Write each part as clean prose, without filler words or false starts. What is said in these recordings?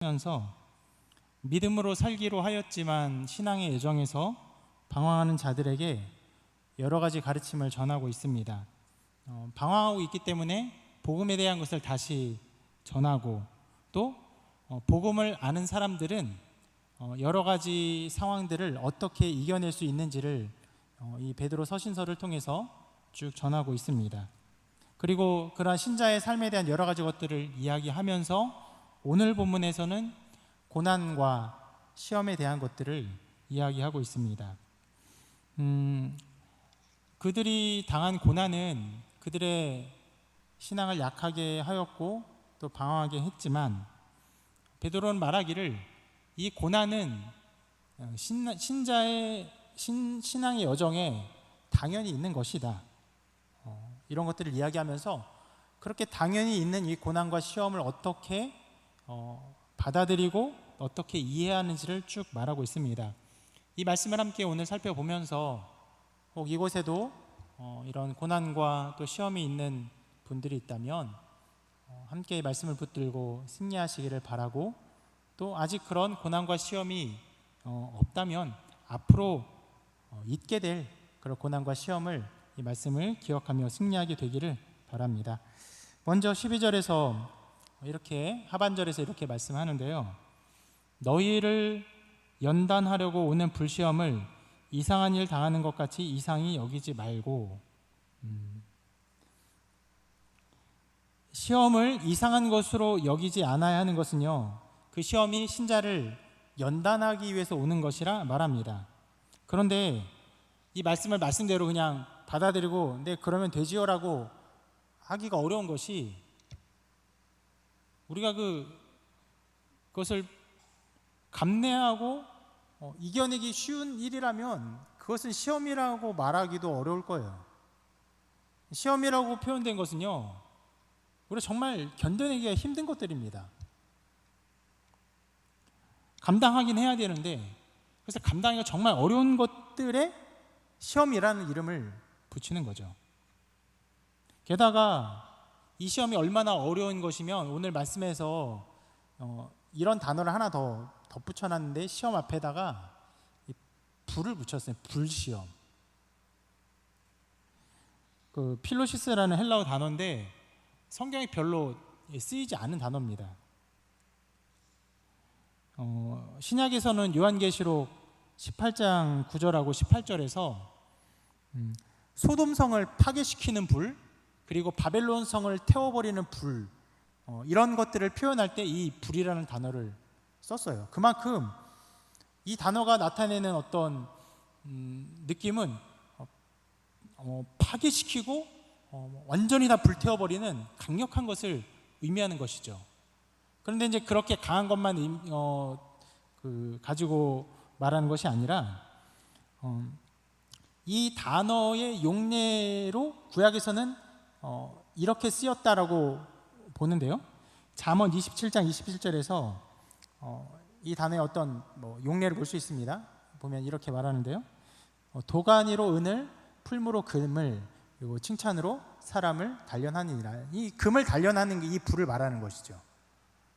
하면서 믿음으로 살기로 하였지만 신앙의 여정에서 방황하는 자들에게 여러 가지 가르침을 전하고 있습니다. 방황하고 있기 때문에 복음에 대한 것을 다시 전하고, 또 복음을 아는 사람들은 여러 가지 상황들을 어떻게 이겨낼 수 있는지를 이 베드로 서신서를 통해서 쭉 전하고 있습니다. 그리고 그러한 신자의 삶에 대한 여러 가지 것들을 이야기하면서 오늘 본문에서는 고난과 시험에 대한 것들을 이야기하고 있습니다. 그들이 당한 고난은 그들의 신앙을 약하게 하였고 또 방황하게 했지만, 베드로는 말하기를 이 고난은 신자의 신앙의 여정에 당연히 있는 것이다. 이런 것들을 이야기하면서 그렇게 당연히 있는 이 고난과 시험을 어떻게 받아들이고 어떻게 이해하는지를 쭉 말하고 있습니다. 이 말씀을 함께 오늘 살펴보면서 혹 이곳에도 이런 고난과 또 시험이 있는 분들이 있다면 함께 말씀을 붙들고 승리하시기를 바라고, 또 아직 그런 고난과 시험이 없다면 앞으로 있게 될 그런 고난과 시험을, 이 말씀을 기억하며 승리하게 되기를 바랍니다. 먼저 12절에서 이렇게, 하반절에서 이렇게 말씀하는데요, 너희를 연단하려고 오는 불시험을 이상한 일 당하는 것 같이 이상히 여기지 말고. 시험을 이상한 것으로 여기지 않아야 하는 것은요, 그 시험이 신자를 연단하기 위해서 오는 것이라 말합니다. 그런데 이 말씀을 말씀대로 그냥 받아들이고 네 그러면 되지요 라고 하기가 어려운 것이, 우리가 그것을 감내하고 이겨내기 쉬운 일이라면 그것은 시험이라고 말하기도 어려울 거예요. 시험이라고 표현된 것은요, 우리가 정말 견뎌내기가 힘든 것들입니다. 감당하긴 해야 되는데, 그래서 감당하기가 정말 어려운 것들에 시험이라는 이름을 붙이는 거죠. 게다가 이 시험이 얼마나 어려운 것이면 오늘 말씀에서 이런 단어를 하나 더 덧붙여놨는데, 시험 앞에다가 불을 붙였어요. 불시험. 그 필로시스라는 헬라어 단어인데 성경에 별로 쓰이지 않은 단어입니다. 신약에서는 요한계시록 18장 9절하고 18절에서 소돔성을 파괴시키는 불, 그리고 바벨론 성을 태워버리는 불, 이런 것들을 표현할 때 이 불이라는 단어를 썼어요. 그만큼 이 단어가 나타내는 어떤 느낌은 파괴시키고 완전히 다 불태워버리는 강력한 것을 의미하는 것이죠. 그런데 이제 그렇게 강한 것만 가지고 말하는 것이 아니라, 이 단어의 용례로 구약에서는 이렇게 쓰였다라고 보는데요, 잠언 27장 27절에서 이 단어의 어떤 용례를 볼 수 있습니다. 보면 이렇게 말하는데요, 도가니로 은을, 풀무로 금을, 그리고 칭찬으로 사람을 단련하니라. 이 금을 단련하는 게 이 불을 말하는 것이죠.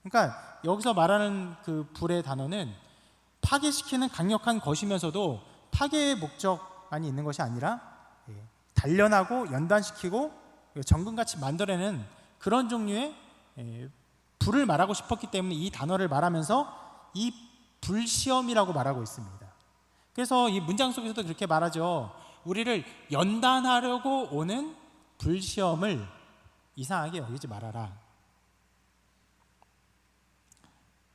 그러니까 여기서 말하는 그 불의 단어는 파괴시키는 강력한 것이면서도 파괴의 목적만이 있는 것이 아니라 단련하고 연단시키고 정금같이 만들어내는 그런 종류의 불을 말하고 싶었기 때문에 이 단어를 말하면서 이 불시험이라고 말하고 있습니다. 그래서 이 문장 속에서도 그렇게 말하죠. 우리를 연단하려고 오는 불시험을 이상하게 여기지 말아라.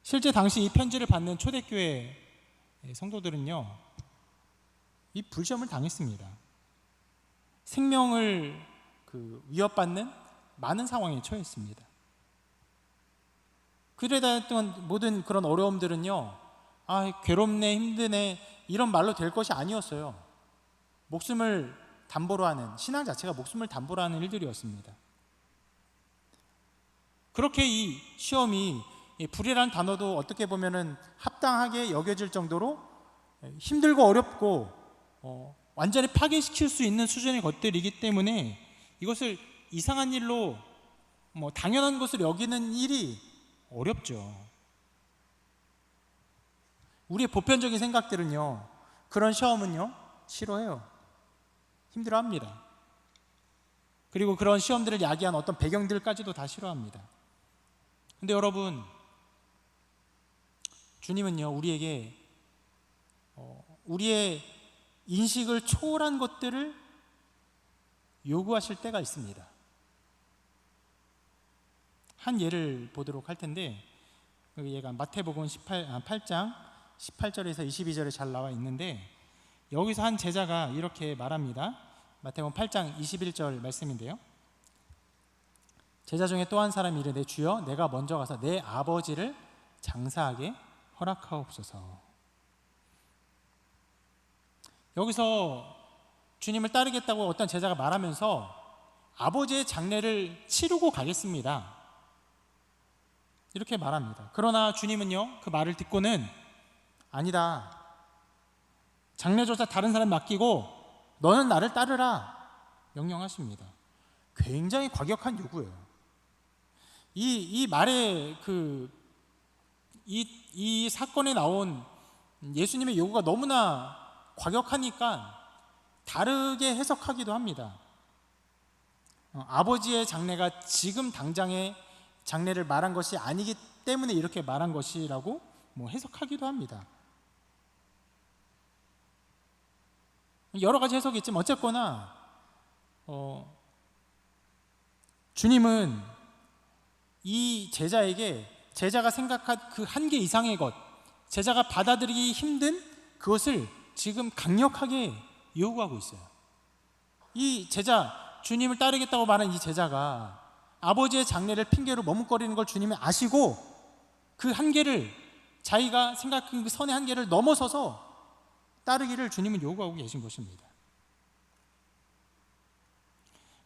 실제 당시 이 편지를 받는 초대교회 성도들은요, 이 불시험을 당했습니다. 생명을 위협받는 많은 상황에 처했습니다. 그에 대한 모든 그런 어려움들은요, 괴롭네, 힘드네, 이런 말로 될 것이 아니었어요. 목숨을 담보로 하는, 신앙 자체가 목숨을 담보로 하는 일들이었습니다. 그렇게 이 시험이, 불이라는 단어도 어떻게 보면은 합당하게 여겨질 정도로 힘들고 어렵고 완전히 파괴시킬 수 있는 수준의 것들이기 때문에 이것을 이상한 일로 당연한 것을 여기는 일이 어렵죠. 우리의 보편적인 생각들은요, 그런 시험은요 싫어해요. 힘들어합니다. 그리고 그런 시험들을 야기한 어떤 배경들까지도 다 싫어합니다. 근데 여러분, 주님은요 우리에게 우리의 인식을 초월한 것들을 요구하실 때가 있습니다. 한 예를 보도록 할 텐데, 얘가 마태복음 8장 18절에서 22절에 잘 나와 있는데, 여기서 한 제자가 이렇게 말합니다. 마태복음 8장 21절 말씀인데요, 제자 중에 또 한 사람이 이르되 주여 내가 먼저 가서 내 아버지를 장사하게 허락하옵소서. 여기서 주님을 따르겠다고 어떤 제자가 말하면서 아버지의 장례를 치르고 가겠습니다, 이렇게 말합니다. 그러나 주님은요 그 말을 듣고는 아니다, 장례조차 다른 사람 맡기고 너는 나를 따르라 명령하십니다. 굉장히 과격한 요구예요. 이 말에 이 사건에 나온 예수님의 요구가 너무나 과격하니까 다르게 해석하기도 합니다. 아버지의 장례가 지금 당장의 장례를 말한 것이 아니기 때문에 이렇게 말한 것이라고 해석하기도 합니다. 여러 가지 해석이 있지만 어쨌거나 주님은 이 제자에게 제자가 생각한 그 한계 이상의 것, 제자가 받아들이기 힘든 그것을 지금 강력하게 요구하고 있어요. 이 제자, 주님을 따르겠다고 말한 이 제자가 아버지의 장례를 핑계로 머뭇거리는 걸 주님이 아시고 그 한계를, 자기가 생각한 그 선의 한계를 넘어서서 따르기를 주님은 요구하고 계신 것입니다.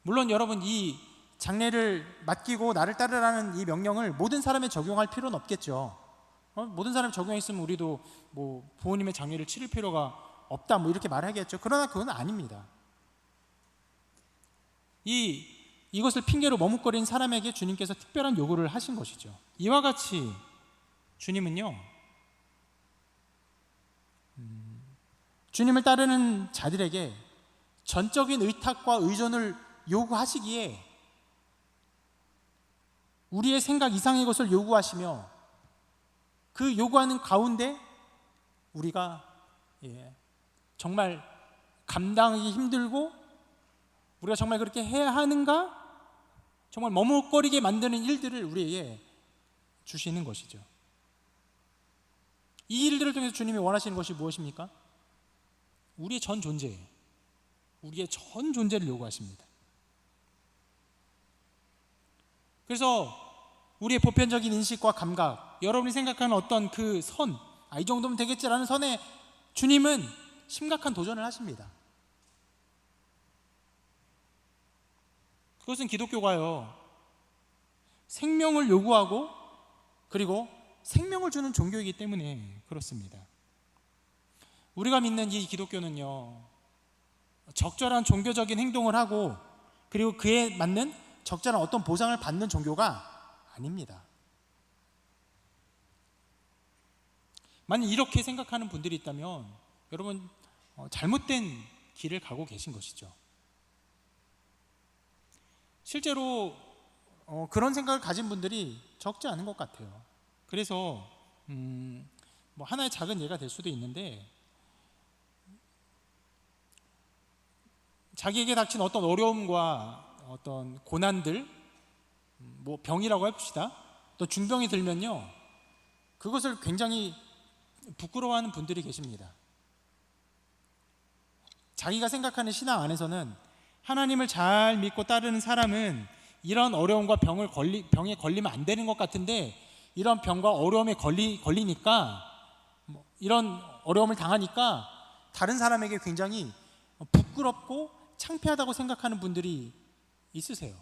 물론 여러분, 이 장례를 맡기고 나를 따르라는 이 명령을 모든 사람에 적용할 필요는 없겠죠. 모든 사람이 적용했으면 우리도 부모님의 장례를 치를 필요가 없다 이렇게 말하겠죠. 그러나 그건 아닙니다. 이것을 핑계로 머뭇거린 사람에게 주님께서 특별한 요구를 하신 것이죠. 이와 같이 주님은요, 주님을 따르는 자들에게 전적인 의탁과 의존을 요구하시기에 우리의 생각 이상의 것을 요구하시며, 그 요구하는 가운데 우리가 정말 감당하기 힘들고 우리가 정말 그렇게 해야 하는가, 정말 머뭇거리게 만드는 일들을 우리에게 주시는 것이죠. 이 일들을 통해서 주님이 원하시는 것이 무엇입니까? 우리의 전 존재를 요구하십니다. 그래서 우리의 보편적인 인식과 감각, 여러분이 생각하는 어떤 그 선, 이 정도면 되겠지라는 선에 주님은 심각한 도전을 하십니다. 그것은 기독교가요, 생명을 요구하고 그리고 생명을 주는 종교이기 때문에 그렇습니다. 우리가 믿는 이 기독교는요, 적절한 종교적인 행동을 하고 그리고 그에 맞는 적절한 어떤 보상을 받는 종교가 아닙니다. 만약 이렇게 생각하는 분들이 있다면 여러분, 잘못된 길을 가고 계신 것이죠. 실제로 그런 생각을 가진 분들이 적지 않은 것 같아요. 그래서 하나의 작은 예가 될 수도 있는데, 자기에게 닥친 어떤 어려움과 어떤 고난들, 병이라고 해봅시다. 또 중병이 들면요, 그것을 굉장히 부끄러워하는 분들이 계십니다. 자기가 생각하는 신앙 안에서는 하나님을 잘 믿고 따르는 사람은 이런 어려움과 병에 걸리면 안 되는 것 같은데, 이런 병과 어려움에 걸리니까, 이런 어려움을 당하니까 다른 사람에게 굉장히 부끄럽고 창피하다고 생각하는 분들이 있으세요.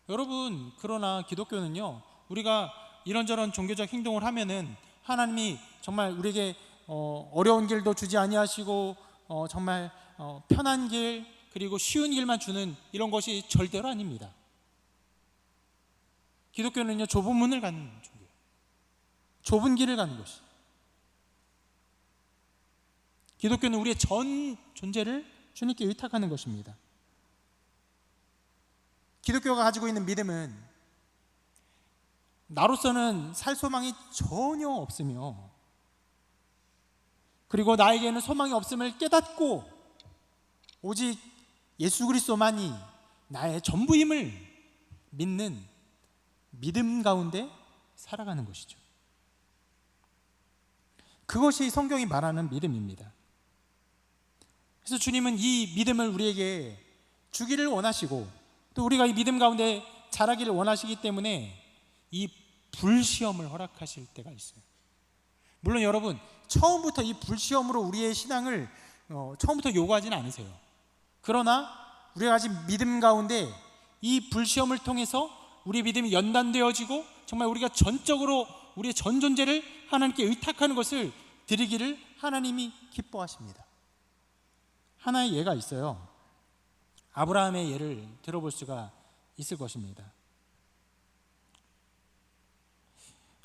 여러분, 그러나 기독교는요, 우리가 이런저런 종교적 행동을 하면은 하나님이 정말 우리에게 어려운 길도 주지 아니하시고 정말 편한 길, 그리고 쉬운 길만 주는 이런 것이 절대로 아닙니다. 기독교는요, 좁은 문을 가는 종교예요. 좁은 길을 가는 것이. 기독교는 우리의 전 존재를 주님께 의탁하는 것입니다. 기독교가 가지고 있는 믿음은 나로서는 살 소망이 전혀 없으며, 그리고 나에게는 소망이 없음을 깨닫고 오직 예수 그리스도만이 나의 전부임을 믿는 믿음 가운데 살아가는 것이죠. 그것이 성경이 말하는 믿음입니다. 그래서 주님은 이 믿음을 우리에게 주기를 원하시고, 또 우리가 이 믿음 가운데 자라기를 원하시기 때문에 이 불시험을 허락하실 때가 있어요. 물론 여러분, 처음부터 이 불시험으로 우리의 신앙을 처음부터 요구하지는 않으세요. 그러나 우리가 가진 믿음 가운데 이 불시험을 통해서 우리의 믿음이 연단되어지고, 정말 우리가 전적으로 우리의 전 존재를 하나님께 의탁하는 것을 드리기를 하나님이 기뻐하십니다. 하나의 예가 있어요. 아브라함의 예를 들어볼 수가 있을 것입니다.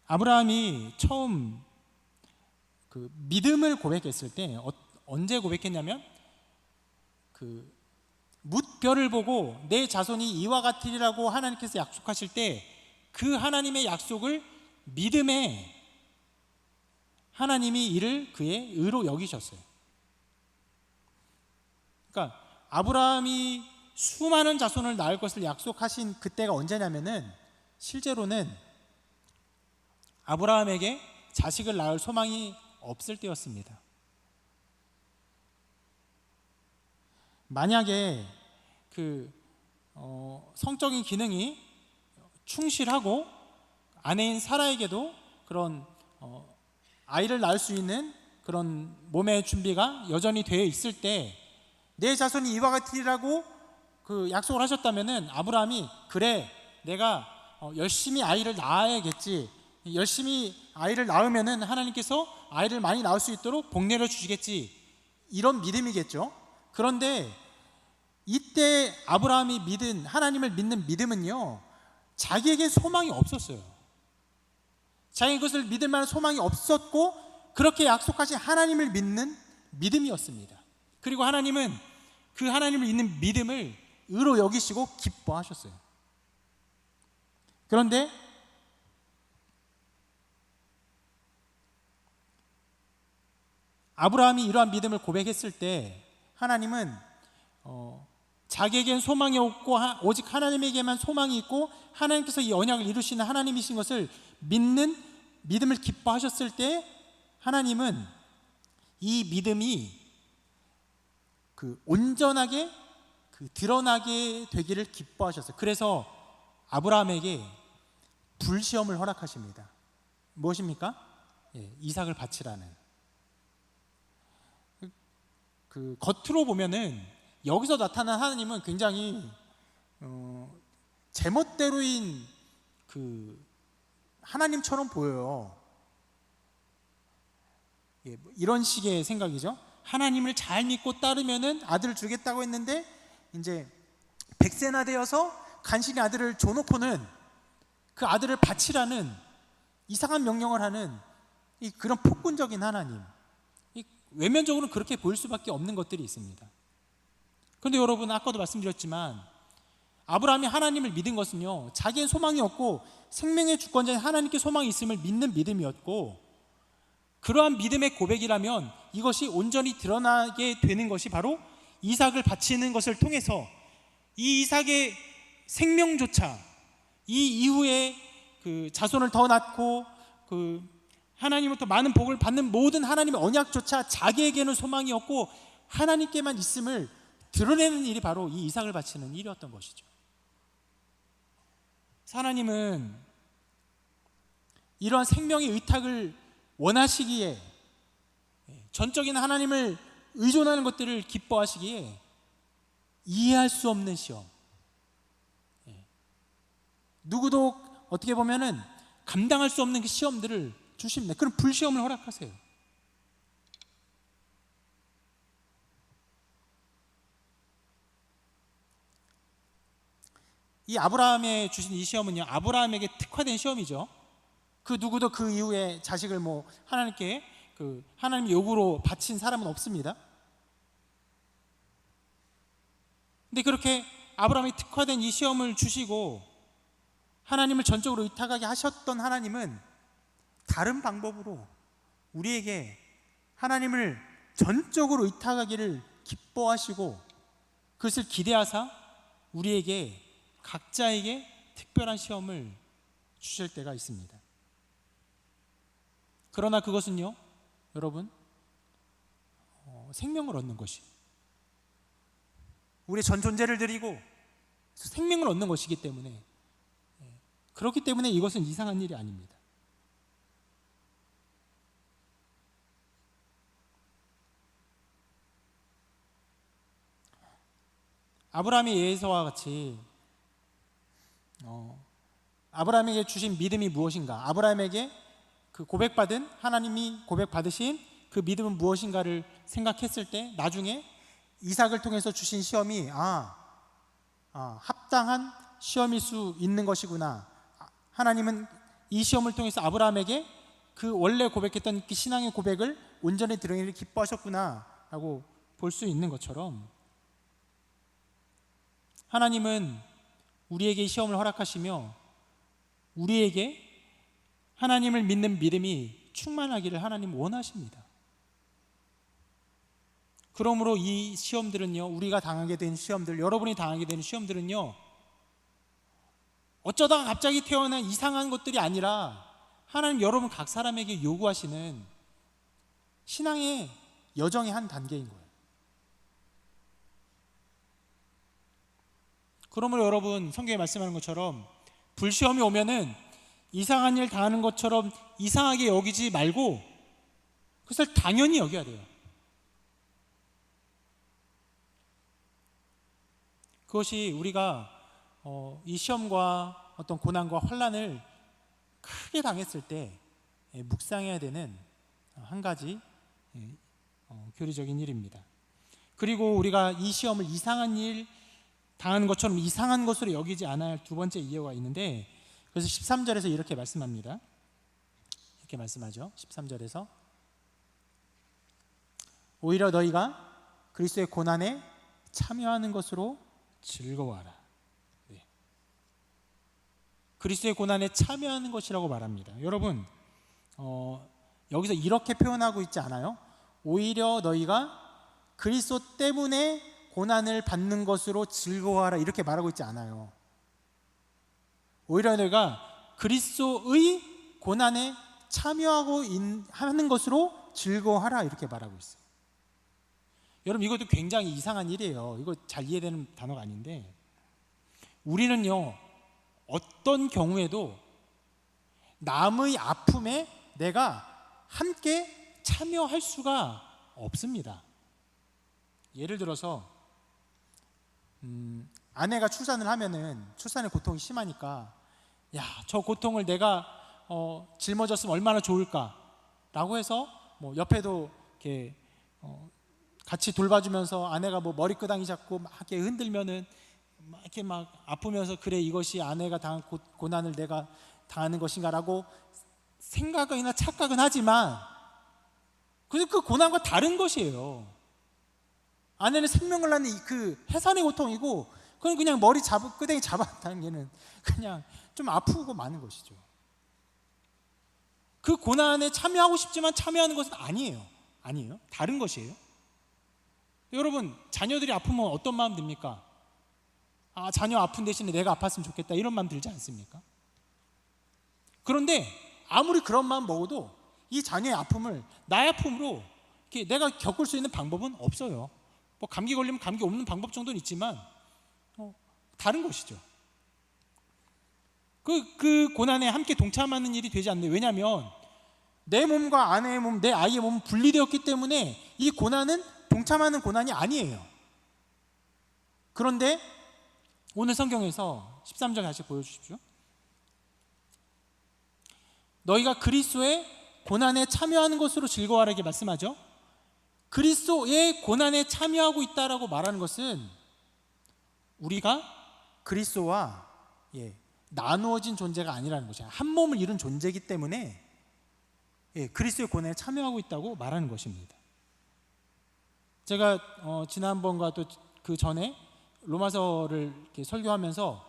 아브라함이 처음 그 믿음을 고백했을 때 언제 고백했냐면, 그 뭇별을 보고 내 자손이 이와 같으리라고 하나님께서 약속하실 때 그 하나님의 약속을 믿음에 하나님이 이를 그의 의로 여기셨어요. 그러니까 아브라함이 수많은 자손을 낳을 것을 약속하신 그때가 언제냐면은, 실제로는 아브라함에게 자식을 낳을 소망이 없을 때였습니다. 만약에 성적인 기능이 충실하고 아내인 사라에게도 그런 아이를 낳을 수 있는 그런 몸의 준비가 여전히 되어 있을 때 내 자손이 이와 같으리라고 그 약속을 하셨다면은, 아브라함이 그래, 내가 열심히 아이를 낳아야겠지, 열심히 아이를 낳으면은 하나님께서 아이를 많이 낳을 수 있도록 복 내려 주시겠지, 이런 믿음이겠죠. 그런데 이때 아브라함이 믿은, 하나님을 믿는 믿음은요, 자기에게 소망이 없었어요. 자기 것을 믿을 만한 소망이 없었고, 그렇게 약속하신 하나님을 믿는 믿음이었습니다. 그리고 하나님은 그 하나님을 믿는 믿음을 의로 여기시고 기뻐하셨어요. 그런데 아브라함이 이러한 믿음을 고백했을 때 하나님은 자기에겐 소망이 없고 오직 하나님에게만 소망이 있고 하나님께서 이 언약을 이루시는 하나님이신 것을 믿는 믿음을 기뻐하셨을 때, 하나님은 이 믿음이 온전하게 드러나게 되기를 기뻐하셨어요. 그래서 아브라함에게 불시험을 허락하십니다. 무엇입니까? 이삭을 바치라는. 겉으로 보면은 여기서 나타난 하나님은 굉장히 제멋대로인 하나님처럼 보여요. 이런 식의 생각이죠. 하나님을 잘 믿고 따르면은 아들을 주겠다고 했는데, 이제 100세나 되어서 간신히 아들을 줘놓고는 그 아들을 바치라는 이상한 명령을 하는 그런 폭군적인 하나님. 외면적으로는 그렇게 보일 수밖에 없는 것들이 있습니다. 그런데 여러분, 아까도 말씀드렸지만 아브라함이 하나님을 믿은 것은요, 자기의 소망이 없고 생명의 주권자인 하나님께 소망이 있음을 믿는 믿음이었고, 그러한 믿음의 고백이라면 이것이 온전히 드러나게 되는 것이 바로 이삭을 바치는 것을 통해서 이 이삭의 생명조차, 이 이후에 그 자손을 더 낳고 하나님으로부터 많은 복을 받는 모든 하나님의 언약조차 자기에게는 소망이 없고 하나님께만 있음을 드러내는 일이 바로 이 이삭을 바치는 일이었던 것이죠. 하나님은 이러한 생명의 의탁을 원하시기에, 전적인 하나님을 의존하는 것들을 기뻐하시기에 이해할 수 없는 시험, 누구도 어떻게 보면은 감당할 수 없는 그 시험들을 주십니다. 그런 불시험을 허락하세요. 이 아브라함에 주신 이 시험은요, 아브라함에게 특화된 시험이죠. 그 누구도 그 이후에 자식을 하나님께 하나님의 요구로 바친 사람은 없습니다. 근데 그렇게 아브라함이 특화된 이 시험을 주시고 하나님을 전적으로 의탁하게 하셨던 하나님은 다른 방법으로 우리에게 하나님을 전적으로 의탁하기를 기뻐하시고 그것을 기대하사 우리에게 각자에게 특별한 시험을 주실 때가 있습니다. 그러나 그것은요, 여러분, 생명을 얻는 것이, 우리의 전 존재를 드리고 생명을 얻는 것이기 때문에, 그렇기 때문에 이것은 이상한 일이 아닙니다. 아브라함의 예서와 같이 아브라함에게 주신 믿음이 무엇인가, 아브라함에게 그 고백받은, 하나님이 고백받으신 그 믿음은 무엇인가를 생각했을 때 나중에 이삭을 통해서 주신 시험이 합당한 시험일 수 있는 것이구나, 하나님은 이 시험을 통해서 아브라함에게 그 원래 고백했던 그 신앙의 고백을 온전히 드러내기를 기뻐하셨구나 라고 볼 수 있는 것처럼, 하나님은 우리에게 시험을 허락하시며 우리에게 하나님을 믿는 믿음이 충만하기를 하나님 원하십니다. 그러므로 이 시험들은요, 우리가 당하게 된 시험들, 여러분이 당하게 되는 시험들은요, 어쩌다가 갑자기 태어난 이상한 것들이 아니라 하나님 여러분 각 사람에게 요구하시는 신앙의 여정의 한 단계인 거예요. 그러므로 여러분, 성경에 말씀하는 것처럼 불시험이 오면은 이상한 일 당하는 것처럼 이상하게 여기지 말고 그것을 당연히 여겨야 돼요. 그것이 우리가 이 시험과 어떤 고난과 환난을 크게 당했을 때 묵상해야 되는 한 가지 교리적인 일입니다. 그리고 우리가 이 시험을 이상한 일 당하는 것처럼 이상한 것으로 여기지 않아야 할 두 번째 이유가 있는데, 그래서 13절에서 이렇게 말씀합니다. 이렇게 말씀하죠. 13절에서 오히려 너희가 그리스도의 고난에 참여하는 것으로 즐거워하라. 네. 그리스도의 고난에 참여하는 것이라고 말합니다. 여러분, 여기서 이렇게 표현하고 있지 않아요? 오히려 너희가 그리스도 때문에 고난을 받는 것으로 즐거워하라, 이렇게 말하고 있지 않아요. 오히려 너희가 그리스도의 고난에 참여하고 하는 것으로 즐거워하라, 이렇게 말하고 있어요. 여러분, 이것도 굉장히 이상한 일이에요. 이거 잘 이해되는 단어가 아닌데, 우리는요, 어떤 경우에도 남의 아픔에 내가 함께 참여할 수가 없습니다. 예를 들어서 아내가 출산을 하면은 출산의 고통이 심하니까, 야, 저 고통을 내가 짊어졌으면 얼마나 좋을까라고 해서 옆에도 이렇게 같이 돌봐주면서 아내가 머리끄덩이 잡고 막 이렇게 흔들면은 이렇게 막 아프면서, 그래, 이것이 아내가 당한 고난을 내가 당하는 것인가라고 생각이나 착각은 하지만 그 고난과 다른 것이에요. 아내는 생명을 낳는 그 해산의 고통이고, 그건 그냥 끄댕이 잡았다는 게는 그냥 좀 아프고 마는 것이죠. 그 고난에 참여하고 싶지만 참여하는 것은 아니에요. 다른 것이에요. 여러분, 자녀들이 아프면 어떤 마음 듭니까? 자녀 아픈 대신에 내가 아팠으면 좋겠다, 이런 마음 들지 않습니까? 그런데 아무리 그런 마음 먹어도 이 자녀의 아픔을 나의 아픔으로 이렇게 내가 겪을 수 있는 방법은 없어요. 감기 걸리면 감기 없는 방법 정도는 있지만 다른 것이죠. 그 고난에 함께 동참하는 일이 되지 않네요. 왜냐하면 내 몸과 아내의 몸, 내 아이의 몸은 분리되었기 때문에 이 고난은 동참하는 고난이 아니에요. 그런데 오늘 성경에서 13절 다시 보여주십시오. 너희가 그리스도의 고난에 참여하는 것으로 즐거워하라, 이렇게 말씀하죠. 그리스도의 고난에 참여하고 있다라고 말하는 것은 우리가 그리스도와 나누어진 존재가 아니라는 것이야. 한 몸을 이룬 존재이기 때문에 그리스도의 고난에 참여하고 있다고 말하는 것입니다. 제가 지난번과 또 그 전에 로마서를 이렇게 설교하면서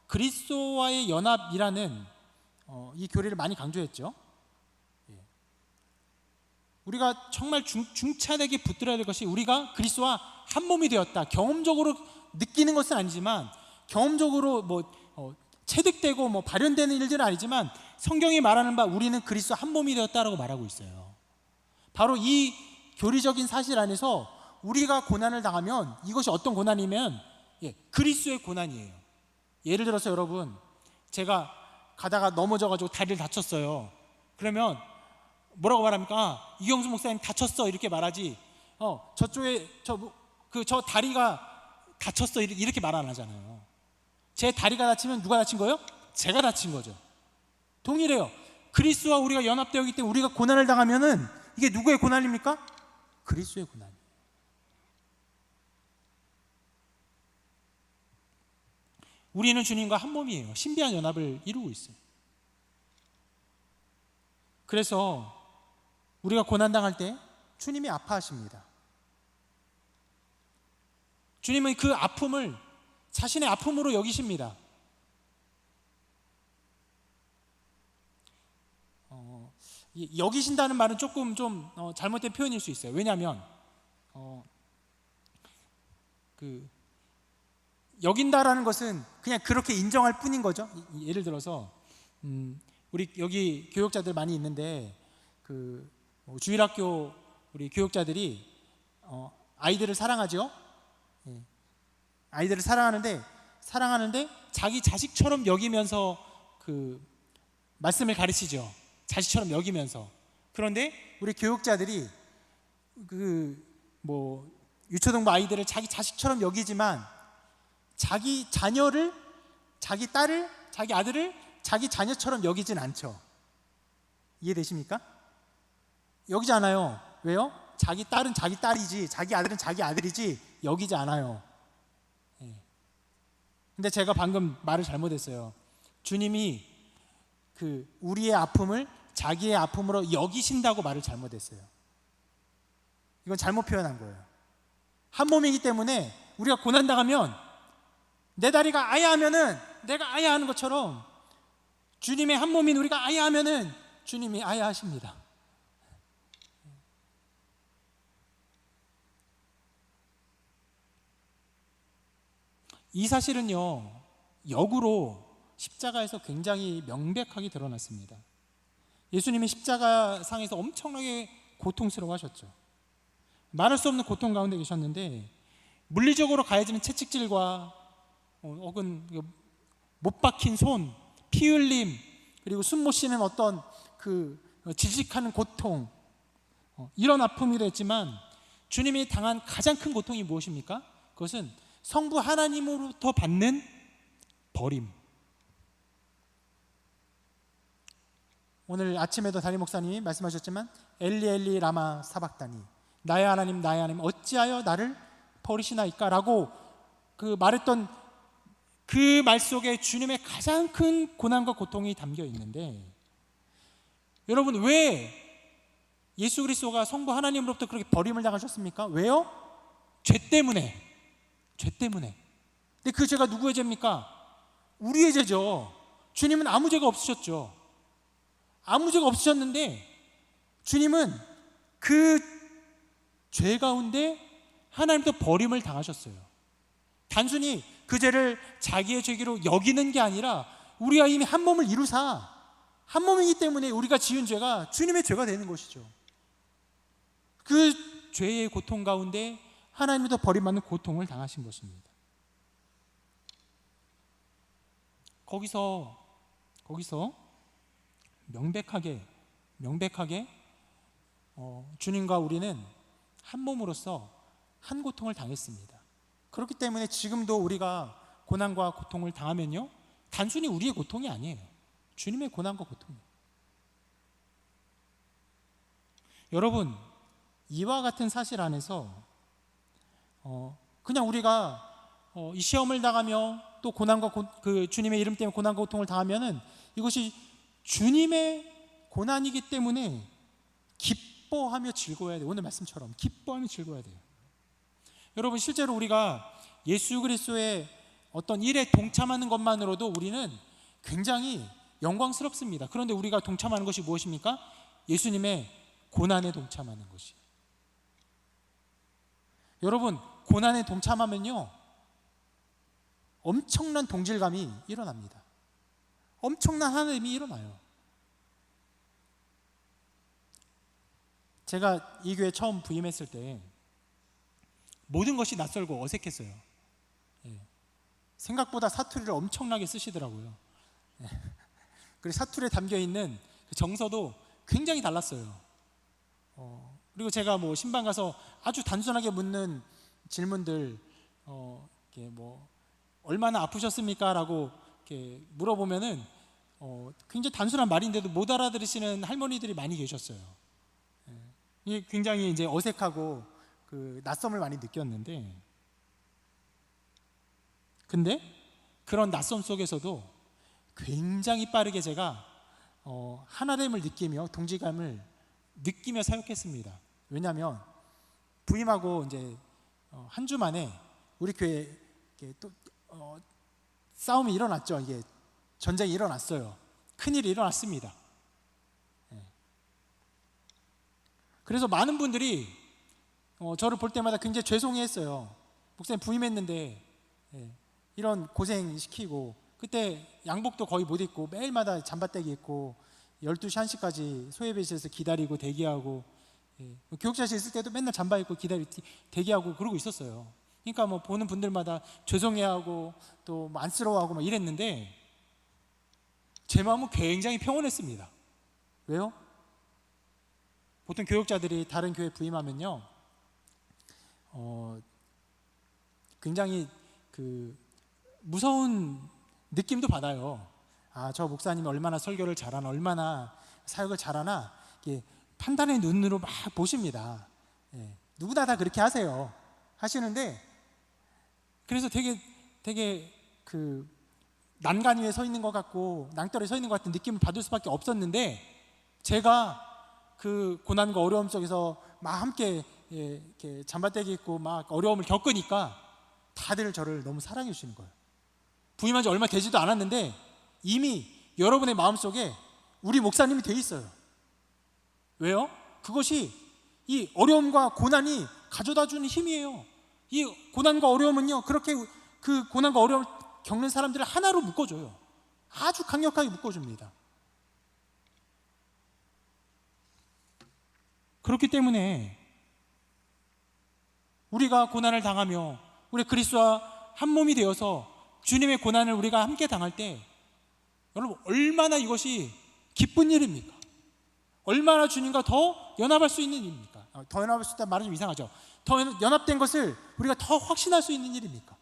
그리스도와의 연합이라는 이 교리를 많이 강조했죠. 우리가 정말 중차대하게 붙들어야 될 것이 우리가 그리스도와 한 몸이 되었다. 경험적으로 느끼는 것은 아니지만, 경험적으로 체득되고 발현되는 일들은 아니지만, 성경이 말하는 바 우리는 그리스도 한 몸이 되었다라고 말하고 있어요. 바로 이 교리적인 사실 안에서 우리가 고난을 당하면 이것이 어떤 고난이면 그리스도의 고난이에요. 예를 들어서 여러분, 제가 가다가 넘어져가지고 다리를 다쳤어요. 그러면 뭐라고 말합니까? 이경수 목사님 다쳤어 이렇게 말하지, 저쪽에 저 다리가 다쳤어 이렇게 말 안 하잖아요. 제 다리가 다치면 누가 다친 거예요? 제가 다친 거죠. 동일해요. 그리스도와 우리가 연합되었기 때문에 우리가 고난을 당하면은 이게 누구의 고난입니까? 그리스도의 고난이에요. 우리는 주님과 한 몸이에요. 신비한 연합을 이루고 있어요. 그래서 우리가 고난당할 때 주님이 아파하십니다. 주님은 그 아픔을 자신의 아픔으로 여기십니다. 여기신다는 말은 조금 좀 잘못된 표현일 수 있어요. 왜냐하면 여긴다라는 것은 그냥 그렇게 인정할 뿐인 거죠. 예를 들어서 우리 여기 교육자들 많이 있는데 주일학교 우리 교육자들이 아이들을 사랑하죠. 아이들을 사랑하는데 자기 자식처럼 여기면서 말씀을 가르치죠. 자식처럼 여기면서. 그런데 우리 교육자들이 유초등부 아이들을 자기 자식처럼 여기지만 자기 자녀를, 자기 딸을, 자기 아들을 자기 자녀처럼 여기진 않죠. 이해되십니까? 여기지 않아요. 왜요? 자기 딸은 자기 딸이지, 자기 아들은 자기 아들이지 여기지 않아요. 근데 제가 방금 말을 잘못했어요. 주님이 우리의 아픔을 자기의 아픔으로 여기신다고 말을 잘못했어요. 이건 잘못 표현한 거예요. 한 몸이기 때문에 우리가 고난당하면 내 다리가 아야하면은 내가 아야하는 것처럼 주님의 한 몸인 우리가 아야하면은 주님이 아야하십니다. 이 사실은요, 역으로 십자가에서 굉장히 명백하게 드러났습니다. 예수님이 십자가상에서 엄청나게 고통스러워 하셨죠. 말할 수 없는 고통 가운데 계셨는데, 물리적으로 가해지는 채찍질과 혹은 못 박힌 손, 피 흘림, 그리고 숨 못 쉬는 어떤 질식하는 고통, 이런 아픔이라 했지만 주님이 당한 가장 큰 고통이 무엇입니까? 그것은 성부 하나님으로부터 받는 버림. 오늘 아침에도 담임 목사님이 말씀하셨지만 엘리 엘리 라마 사박다니, 나의 하나님 어찌하여 나를 버리시나이까 라고 말했던 그 말 속에 주님의 가장 큰 고난과 고통이 담겨 있는데, 여러분, 왜 예수 그리스도가 성부 하나님으로부터 그렇게 버림을 당하셨습니까? 왜요? 죄 때문에. 근데 그 죄가 누구의 죄입니까? 우리의 죄죠. 주님은 아무 죄가 없으셨죠. 아무 죄가 없으셨는데 주님은 그 죄 가운데 하나님부터 버림을 당하셨어요. 단순히 그 죄를 자기의 죄기로 여기는 게 아니라 우리가 이미 한 몸을 이루사 한 몸이기 때문에 우리가 지은 죄가 주님의 죄가 되는 것이죠. 그 죄의 고통 가운데 하나님부터 버림받는 고통을 당하신 것입니다. 거기서 명백하게 주님과 우리는 한 몸으로서 한 고통을 당했습니다. 그렇기 때문에 지금도 우리가 고난과 고통을 당하면요, 단순히 우리의 고통이 아니에요. 주님의 고난과 고통이에요. 여러분, 이와 같은 사실 안에서 그냥 우리가 이 시험을 당하며 또 고난과 그 주님의 이름 때문에 고난과 고통을 당하면은 이것이 주님의 고난이기 때문에 기뻐하며 즐거워야 돼요. 오늘 말씀처럼 기뻐하며 즐거워야 돼요. 여러분, 실제로 우리가 예수 그리스도의 어떤 일에 동참하는 것만으로도 우리는 굉장히 영광스럽습니다. 그런데 우리가 동참하는 것이 무엇입니까? 예수님의 고난에 동참하는 것이. 여러분, 고난에 동참하면요 엄청난 동질감이 일어납니다. 엄청난 하나님이 일어나요. 제가 이 교회 처음 부임했을 때 모든 것이 낯설고 어색했어요. 생각보다 사투리를 엄청나게 쓰시더라고요. 그리고 사투리에 담겨있는 그 정서도 굉장히 달랐어요. 그리고 제가 뭐 신방 가서 아주 단순하게 묻는 질문들, 이렇게 뭐 얼마나 아프셨습니까? 라고 이렇게 물어보면은 굉장히 단순한 말인데도 못 알아들으시는 할머니들이 많이 계셨어요. 이게 굉장히 이제 어색하고 그 낯섦을 많이 느꼈는데, 근데 그런 낯섦 속에서도 굉장히 빠르게 제가 하나됨을 느끼며 동지감을 느끼며 사역했습니다. 왜냐하면 부임하고 이제 한 주 만에 우리 교회에 또 싸움이 일어났죠. 이게 전쟁이 일어났어요. 큰일이 일어났습니다. 그래서 많은 분들이 저를 볼 때마다 굉장히 죄송해했어요. 목사님 부임했는데 이런 고생 시키고, 그때 양복도 거의 못 입고 매일마다 잠바떼기 입고 12시 1시까지 소예배실에서 기다리고 대기하고, 교육자실 있을 때도 맨날 잠바 입고 대기하고 그러고 있었어요. 그러니까 뭐 보는 분들마다 죄송해하고 또 안쓰러워하고 막 이랬는데 제 마음은 굉장히 평온했습니다. 왜요? 보통 교육자들이 다른 교회 부임하면요 굉장히 그 무서운 느낌도 받아요. 아, 저 목사님이 얼마나 설교를 잘하나, 얼마나 사역을 잘하나, 이게 판단의 눈으로 막 보십니다. 누구나 다 그렇게 하시는데, 그래서 되게 그 난간 위에 서 있는 것 같고 낭떠러에 서 있는 것 같은 느낌을 받을 수밖에 없었는데, 제가 그 고난과 어려움 속에서 막 함께 이렇게 잠바떼기 입고 막 어려움을 겪으니까 다들 저를 너무 사랑해 주시는 거예요. 부임한 지 얼마 되지도 않았는데 이미 여러분의 마음속에 우리 목사님이 돼 있어요. 왜요? 그것이 이 어려움과 고난이 가져다 주는 힘이에요. 이 고난과 어려움은요, 그렇게 그 고난과 어려움을 겪는 사람들을 하나로 묶어줘요. 아주 강력하게 묶어줍니다. 그렇기 때문에 우리가 고난을 당하며 우리 그리스도와 한 몸이 되어서 주님의 고난을 우리가 함께 당할 때, 여러분 얼마나 이것이 기쁜 일입니까? 얼마나 주님과 더 연합할 수 있는 일입니까? 더 연합할 수 있다는 말은 좀 이상하죠. 더 연합된 것을 우리가 더 확신할 수 있는 일입니까?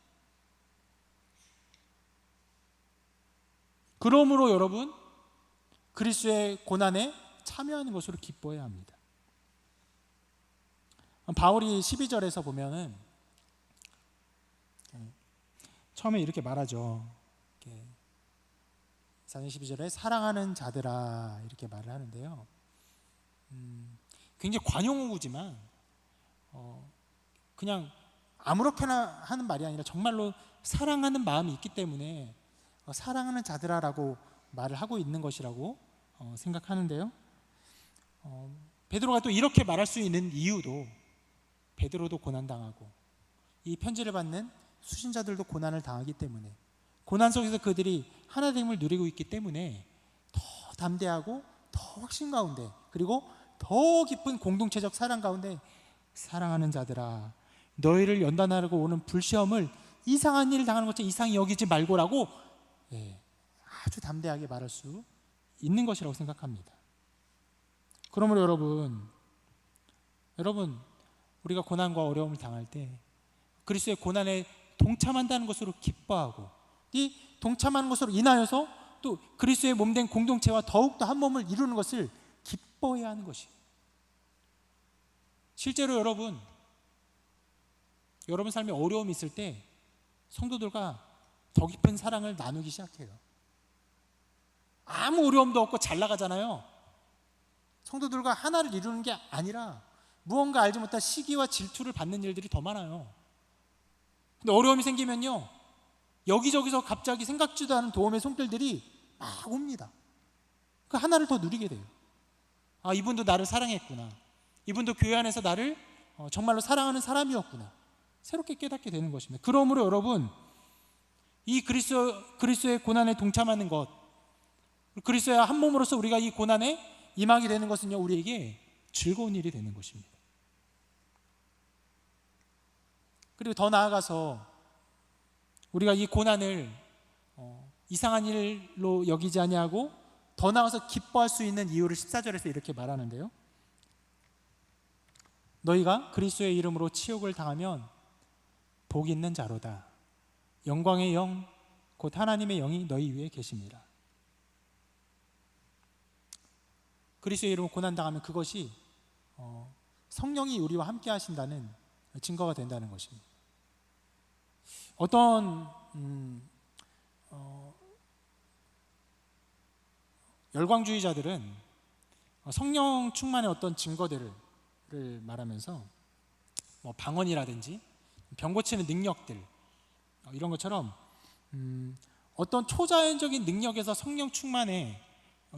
그러므로 여러분, 그리스도의 고난에 참여하는 것으로 기뻐해야 합니다. 바울이 12절에서 보면은 처음에 이렇게 말하죠. 4장 12절에 사랑하는 자들아 이렇게 말을 하는데요, 굉장히 관용어구지만 그냥 아무렇게나 하는 말이 아니라 정말로 사랑하는 마음이 있기 때문에 사랑하는 자들아라고 말을 하고 있는 것이라고 생각하는데요, 베드로가 또 이렇게 말할 수 있는 이유도, 베드로도 고난당하고 이 편지를 받는 수신자들도 고난을 당하기 때문에, 고난 속에서 그들이 하나됨을 누리고 있기 때문에 더 담대하고 더 확신 가운데, 그리고 더 깊은 공동체적 사랑 가운데 사랑하는 자들아 너희를 연단하려고 오는 불시험을 이상한 일을 당하는 것처럼 이상히 여기지 말고라고 아주 담대하게 말할 수 있는 것이라고 생각합니다. 그러므로 여러분 우리가 고난과 어려움을 당할 때 그리스도의 고난에 동참한다는 것으로 기뻐하고, 이 동참하는 것으로 인하여서 또 그리스도의 몸된 공동체와 더욱더 한 몸을 이루는 것을 기뻐해야 하는 것이에요. 실제로 여러분 삶에 어려움이 있을 때 성도들과 더 깊은 사랑을 나누기 시작해요. 아무 어려움도 없고 잘 나가잖아요. 성도들과 하나를 이루는 게 아니라 무언가 알지 못한 시기와 질투를 받는 일들이 더 많아요. 근데 어려움이 생기면요, 여기저기서 갑자기 생각지도 않은 도움의 손길들이 막 옵니다. 그 하나를 더 누리게 돼요. 아, 이분도 나를 사랑했구나. 이분도 교회 안에서 나를 정말로 사랑하는 사람이었구나. 새롭게 깨닫게 되는 것입니다. 그러므로 여러분, 이 그리스도의 고난에 동참하는 것, 그리스도와 한 몸으로서 우리가 이 고난에 임하게 되는 것은요, 우리에게 즐거운 일이 되는 것입니다. 그리고 더 나아가서 우리가 이 고난을 이상한 일로 여기지 아니하고 더 나아가서 기뻐할 수 있는 이유를 14절에서 이렇게 말하는데요, 너희가 그리스도의 이름으로 치욕을 당하면 복 있는 자로다. 영광의 영 곧 하나님의 영이 너희 위에 계십니다. 그리스도의 이름으로 고난당하면 그것이 성령이 우리와 함께 하신다는 증거가 된다는 것입니다. 어떤 열광주의자들은 성령 충만의 어떤 증거들을 말하면서 방언이라든지 병 고치는 능력들, 이런 것처럼 어떤 초자연적인 능력에서 성령 충만의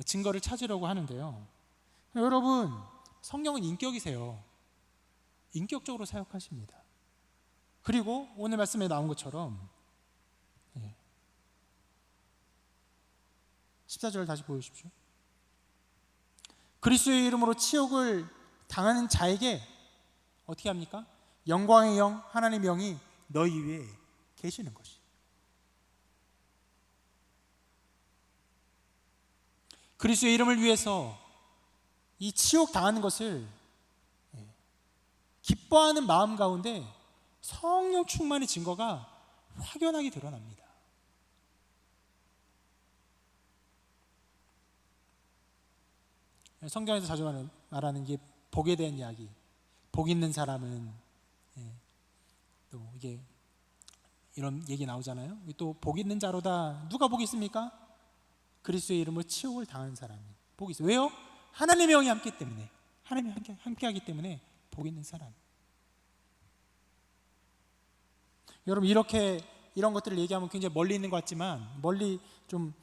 증거를 찾으려고 하는데요, 여러분, 성령은 인격이세요. 인격적으로 사역하십니다. 그리고 오늘 말씀에 나온 것처럼 14절 다시 보여주십시오. 그리스도의 이름으로 치욕을 당하는 자에게 어떻게 합니까? 영광의 영, 하나님의 영이 너희 위에 계시는 것이. 그리스도의 이름을 위해서 이 치욕 당하는 것을 기뻐하는 마음 가운데 성령 충만의 증거가 확연하게 드러납니다. 성경에서 자주 말하는 게 복에 대한 이야기. 복 있는 사람은, 또 이게 이런 얘기 나오잖아요. 또 복 있는 자로다. 누가 복 있습니까? 그리스도의 이름으로 치욕을 당하는 사람이 복이 있어요. 왜요? 하나님의 영이 함께 때문에, 하나님이 함께하기 때문에 복 있는 사람. 여러분, 이런 것들을 얘기하면 굉장히 멀리 있는 것 같지만, 멀리 좀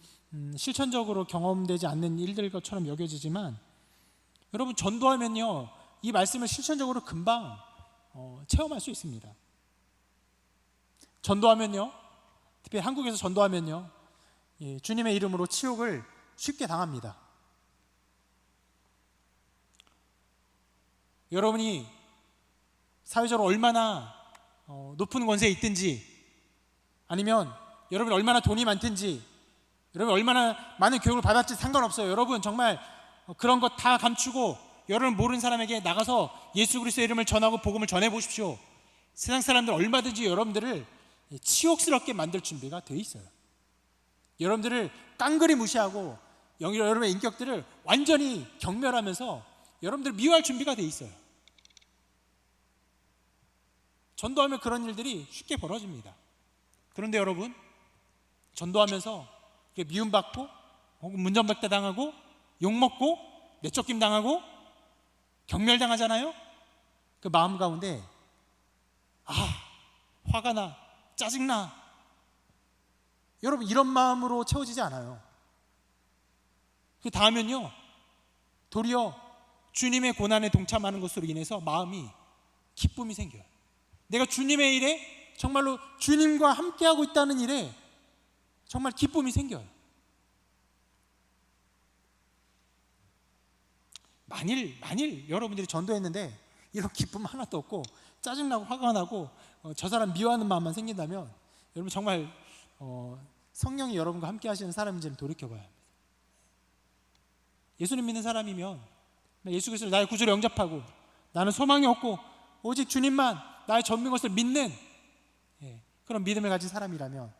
실천적으로 경험되지 않는 일들 것처럼 여겨지지만, 여러분, 전도하면요, 이 말씀을 실천적으로 금방 체험할 수 있습니다. 전도하면요, 특히 한국에서 전도하면요, 주님의 이름으로 치욕을 쉽게 당합니다. 여러분이 사회적으로 얼마나 높은 권세에 있든지, 아니면 여러분이 얼마나 돈이 많든지, 여러분이 얼마나 많은 교육을 받았지 상관없어요. 여러분, 정말 그런 것 다 감추고 여러분 모르는 사람에게 나가서 예수 그리스도의 이름을 전하고 복음을 전해 보십시오. 세상 사람들 얼마든지 여러분들을 치욕스럽게 만들 준비가 돼 있어요. 여러분들을 깡그리 무시하고 여러분의 인격들을 완전히 경멸하면서 여러분들을 미워할 준비가 돼 있어요. 전도하면 그런 일들이 쉽게 벌어집니다. 그런데 여러분, 전도하면서 미움받고 혹은 문전박대 당하고 욕먹고 내쫓김 당하고 경멸당하잖아요. 그 마음 가운데 화가 나, 짜증나, 여러분, 이런 마음으로 채워지지 않아요. 그 다음은요, 도리어 주님의 고난에 동참하는 것으로 인해서 마음이 기쁨이 생겨요. 내가 주님의 일에, 정말로 주님과 함께하고 있다는 일에 정말 기쁨이 생겨요. 만일 여러분들이 전도했는데 이런 기쁨 하나도 없고 짜증나고 화가 나고 저 사람 미워하는 마음만 생긴다면, 여러분 정말 성령이 여러분과 함께 하시는 사람인지를 돌이켜봐야 합니다. 예수님 믿는 사람이면 예수 그리스도를 나의 구주로 영접하고 나는 소망이 없고 오직 주님만 나의 전부인 것을 믿는 그런 믿음을 가진 사람이라면,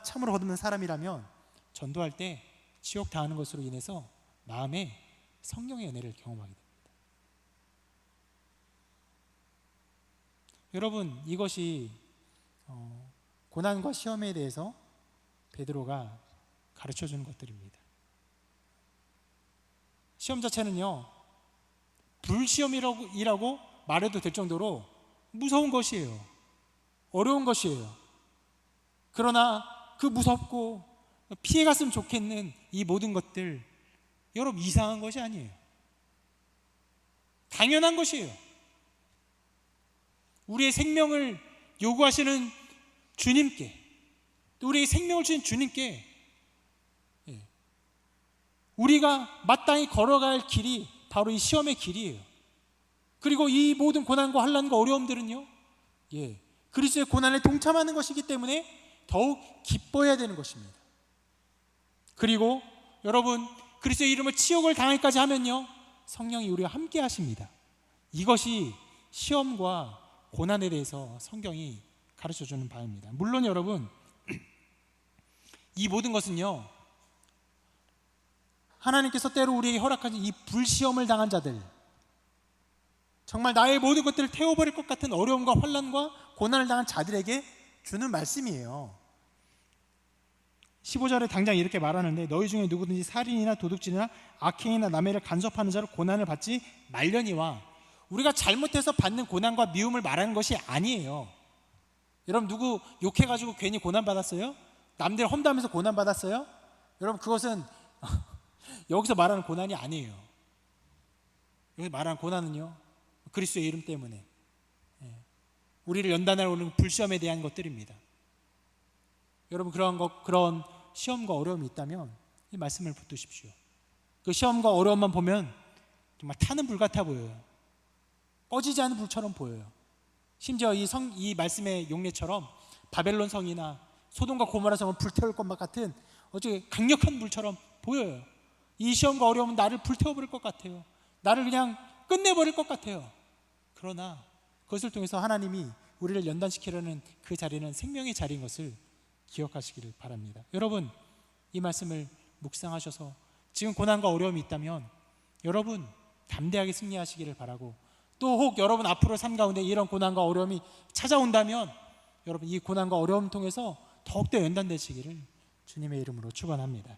참으로 거듭난 사람이라면 전도할 때 지옥 당하는 것으로 인해서 마음에 성령의 은혜를 경험하게 됩니다. 여러분, 이것이 고난과 시험에 대해서 베드로가 가르쳐 주는 것들입니다. 시험 자체는요, 불시험이라고 말해도 될 정도로 무서운 것이에요. 어려운 것이에요. 그러나 그 무섭고 피해갔으면 좋겠는 이 모든 것들, 여러분, 이상한 것이 아니에요. 당연한 것이에요. 우리의 생명을 요구하시는 주님께, 또 우리의 생명을 주신 주님께 우리가 마땅히 걸어갈 길이 바로 이 시험의 길이에요. 그리고 이 모든 고난과 환난과 어려움들은요, 그리스도의 고난에 동참하는 것이기 때문에 더욱 기뻐해야 되는 것입니다. 그리고 여러분, 그리스도의 이름을 치욕을 당하기까지 하면요, 성령이 우리와 함께 하십니다. 이것이 시험과 고난에 대해서 성경이 가르쳐주는 바입니다. 물론 여러분, 이 모든 것은요, 하나님께서 때로 우리에게 허락하신 이 불시험을 당한 자들, 정말 나의 모든 것들을 태워버릴 것 같은 어려움과 환난과 고난을 당한 자들에게 주는 말씀이에요. 15절에 당장 이렇게 말하는데, 너희 중에 누구든지 살인이나 도둑질이나 악행이나 남의 일을 간섭하는 자로 고난을 받지 말려니와. 우리가 잘못해서 받는 고난과 미움을 말하는 것이 아니에요. 여러분, 누구 욕해가지고 괜히 고난 받았어요? 남들 험담해서 고난 받았어요? 여러분, 그것은 여기서 말하는 고난이 아니에요. 여기서 말하는 고난은요, 그리스도의 이름 때문에 우리를 연단하러 오는 불시험에 대한 것들입니다. 여러분, 그런 시험과 어려움이 있다면 이 말씀을 붙드십시오. 그 시험과 어려움만 보면 정말 타는 불 같아 보여요. 꺼지지 않는 불처럼 보여요. 심지어 이 말씀의 용례처럼 바벨론 성이나 소돔과 고모라 성을 불태울 것만 같은 어째 강력한 불처럼 보여요. 이 시험과 어려움은 나를 불태워버릴 것 같아요. 나를 그냥 끝내버릴 것 같아요. 그러나 그것을 통해서 하나님이 우리를 연단시키려는 그 자리는 생명의 자리인 것을 기억하시기를 바랍니다. 여러분, 이 말씀을 묵상하셔서 지금 고난과 어려움이 있다면 여러분 담대하게 승리하시기를 바라고, 또 혹 여러분 앞으로 삶 가운데 이런 고난과 어려움이 찾아온다면 여러분 이 고난과 어려움 통해서 더욱더 연단되시기를 주님의 이름으로 축원합니다.